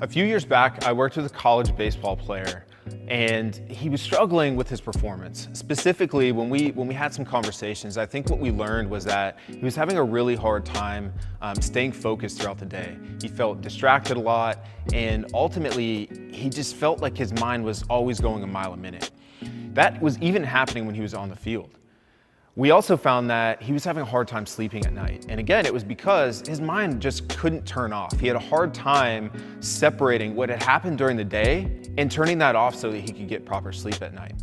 A few years back, I worked with a college baseball player, and he was struggling with his performance. Specifically, when we had some conversations, I think what we learned was that he was having a really hard time staying focused throughout the day. He felt distracted a lot, and ultimately, he just felt like his mind was always going a mile a minute. That was even happening when he was on the field. We also found that he was having a hard time sleeping at night. And again, it was because his mind just couldn't turn off. He had a hard time separating what had happened during the day and turning that off so that he could get proper sleep at night.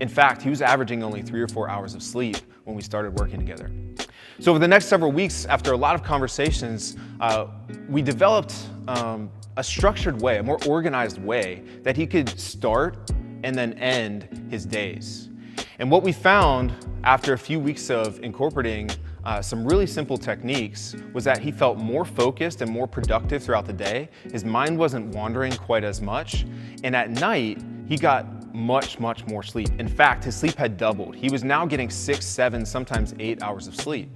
In fact, he was averaging only 3 or 4 hours of sleep when we started working together. So over the next several weeks, after a lot of conversations, we developed a structured way, a more organized way that he could start and then end his days. And what we found after a few weeks of incorporating some really simple techniques was that he felt more focused and more productive throughout the day. His mind wasn't wandering quite as much. And at night, he got much more sleep. In fact, his sleep had doubled. He was now getting 6, 7, sometimes 8 hours of sleep.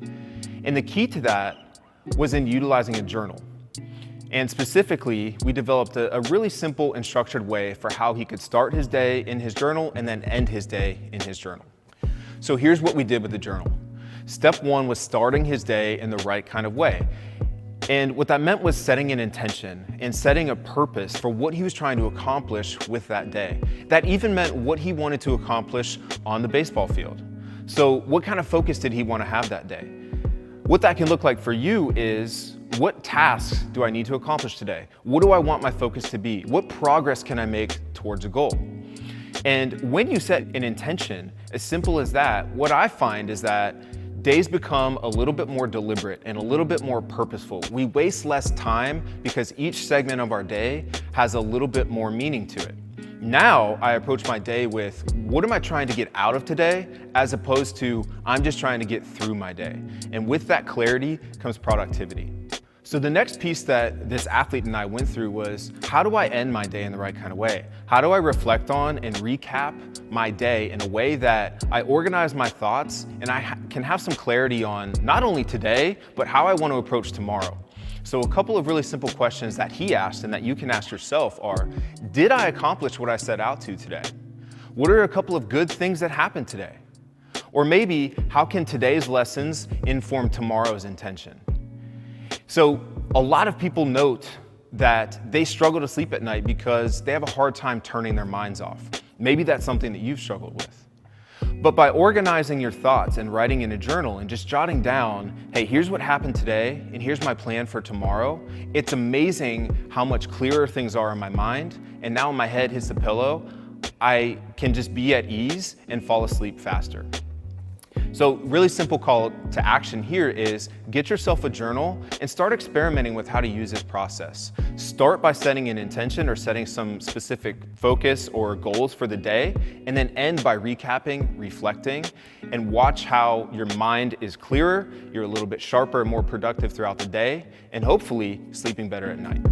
And the key to that was in utilizing a journal. And specifically, we developed a really simple and structured way for how he could start his day in his journal and then end his day in his journal. So here's what we did with the journal. Step 1 was starting his day in the right kind of way. And what that meant was setting an intention and setting a purpose for what he was trying to accomplish with that day. That even meant what he wanted to accomplish on the baseball field. So what kind of focus did he want to have that day? What that can look like for you is, what tasks do I need to accomplish today? What do I want my focus to be? What progress can I make towards a goal? And when you set an intention, as simple as that, what I find is that days become a little bit more deliberate and a little bit more purposeful. We waste less time because each segment of our day has a little bit more meaning to it. Now I approach my day with, what am I trying to get out of today, as opposed to, I'm just trying to get through my day. And with that clarity comes productivity. So the next piece that this athlete and I went through was, how do I end my day in the right kind of way? How do I reflect on and recap my day in a way that I organize my thoughts and I can have some clarity on not only today, but how I want to approach tomorrow? So a couple of really simple questions that he asked and that you can ask yourself are, did I accomplish what I set out to today? What are a couple of good things that happened today? Or maybe, how can today's lessons inform tomorrow's intention? So a lot of people note that they struggle to sleep at night because they have a hard time turning their minds off. Maybe that's something that you've struggled with. But by organizing your thoughts and writing in a journal and just jotting down, hey, here's what happened today and here's my plan for tomorrow, it's amazing how much clearer things are in my mind. And now when my head hits the pillow, I can just be at ease and fall asleep faster. So really simple call to action here is, get yourself a journal and start experimenting with how to use this process. Start by setting an intention or setting some specific focus or goals for the day, and then end by recapping, reflecting, and watch how your mind is clearer, you're a little bit sharper and more productive throughout the day, and hopefully sleeping better at night.